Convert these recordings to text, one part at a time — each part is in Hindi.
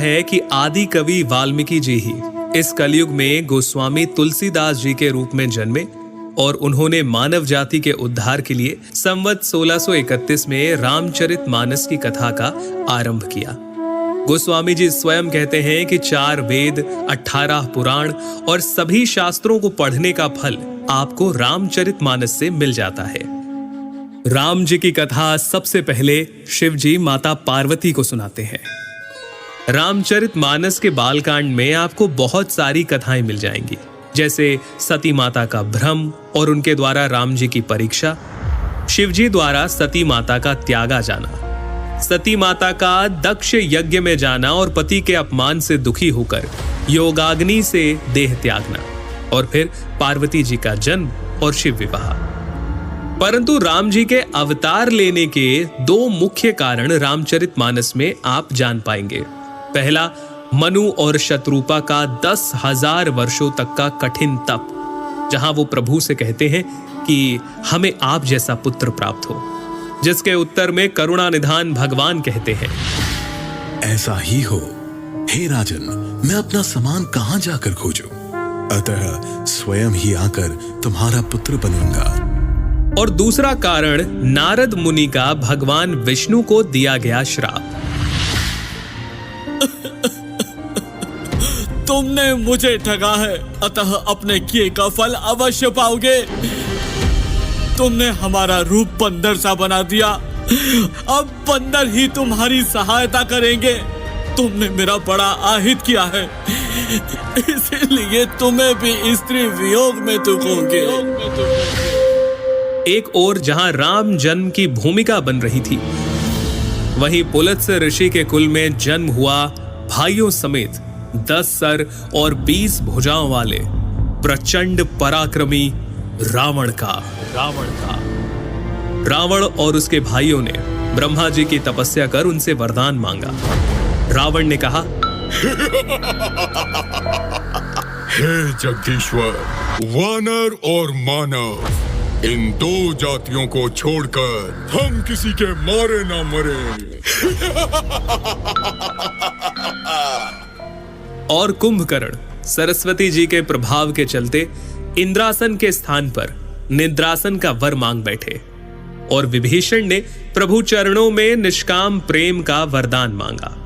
है कि आदि कवि वाल्मीकि जी ही इस कलयुग में गोस्वामी तुलसीदास जी के रूप में जन्मे और उन्होंने मानव जाति के उद्धार के लिए संवत 1631 में रामचरितमानस की कथा का आरंभ किया। गोस्वामी जी स्वयं कहते हैं कि 4 वेद, 18 पुराण और सभी शास्त्रों को पढ़ने का फल आपको रामचरितमानस से मिल जाता है। राम जी की कथा सबसे पहले शिव जी माता पार्वती को सुनाते हैं। रामचरितमानस के बालकांड में आपको बहुत सारी कथाएं मिल जाएंगी, जैसे सती माता का भ्रम और उनके द्वारा राम जी की परीक्षा, शिवजी द्वारा सती माता का त्यागा जाना, सती माता का दक्ष यज्ञ में जाना और पति के अपमान से दुखी होकर योगाग्नि से देह त्यागना, और फिर पार्वती जी का जन्म और शिव विवाह। परंतु राम जी के अवतार लेने के 2 मुख्य कारण रामचरितमानस में आप जान पाएंगे। पहला, मनु और शत्रुपा का 10,000 वर्षों तक का कठिन तप, जहां वो प्रभु से कहते हैं कि हमें आप जैसा पुत्र प्राप्त हो, जिसके उत्तर में करुणा निधान भगवान कहते हैं, ऐसा ही हो हे राजन, मैं अपना सामान कहां जाकर खोजूं? अतः स्वयं ही आकर तुम्हारा पुत्र बनूंगा। और दूसरा कारण नारद मुनि का भगवान विष्णु को दिया गया श्राप। तुमने मुझे ठगा है, अतः अपने किए का फल अवश्य पाओगे। तुमने हमारा रूप बंदर सा बना दिया, अब बंदर ही तुम्हारी सहायता करेंगे। तुमने मेरा बड़ा आहित किया है, इसलिए तुम्हें भी स्त्री वियोग में दुखोगे। एक ओर जहां राम जन्म की भूमिका बन रही थी, वहीं पुलत्स्य ऋषि के कुल में जन्म हुआ भाइयों समेत 10 सर और 20 भुजाओं वाले प्रचंड पराक्रमी रावण और उसके भाइयों ने ब्रह्मा जी की तपस्या कर उनसे वरदान मांगा। रावण ने कहा, हे जगदीश्वर, वानर और मानव, इन 2 जातियों को छोड़कर हम किसी के मारे ना मरे। और कुंभकर्ण सरस्वती जी के प्रभाव के चलते इंद्रासन के स्थान पर निद्रासन का वर मांग बैठे, और विभीषण ने प्रभु चरणों में निष्काम प्रेम का वरदान मांगा।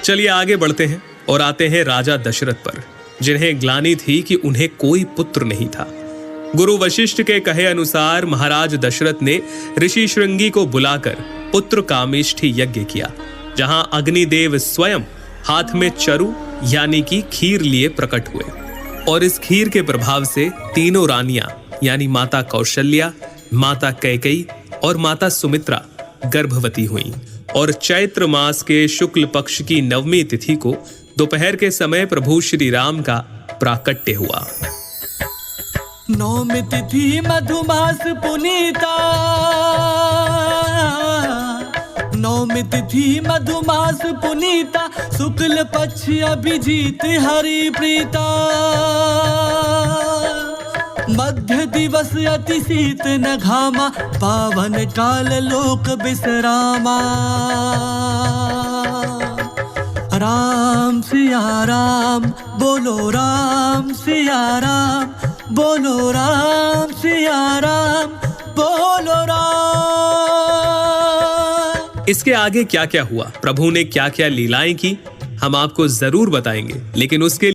चलिए आगे बढ़ते हैं और आते हैं राजा दशरथ पर, जिन्हें ग्लानि थी कि उन्हें कोई पुत्र नहीं था। गुरु वशिष्ठ के कहे अनुसार महाराज दशरथ ने ऋषि श्रृंगी को बुलाकर पुत्र कामेष्ठी यज्ञ किया, जहां अग्निदेव स्वयं हाथ में चरु यानी कि खीर लिए प्रकट हुए, और इस खीर के प्रभाव से तीनों रानियां यानी माता कौशल्या, माता कैकेयी और माता सुमित्रा गर्भवती हुईं, और चैत्र मास के शुक्ल पक्ष की 9वीं तिथि को दोपहर के समय प्रभु श्री राम का प्राकट्य हुआ। 9वीं तिथि मधुमास पुनीता, 9वीं तिथि मधुमास पुनीता, शुक्ल पक्ष अभिजीत हरि प्रीता, मध्य दिवस अति शीत न घामा, पावन काल लोक विश्रामा। राम सिया राम बोलो, राम सिया राम बोलो, राम सिया राम बोलो राम। इसके आगे क्या क्या हुआ, प्रभु ने क्या क्या लीलाएं की, हम आपको जरूर बताएंगे, लेकिन उसके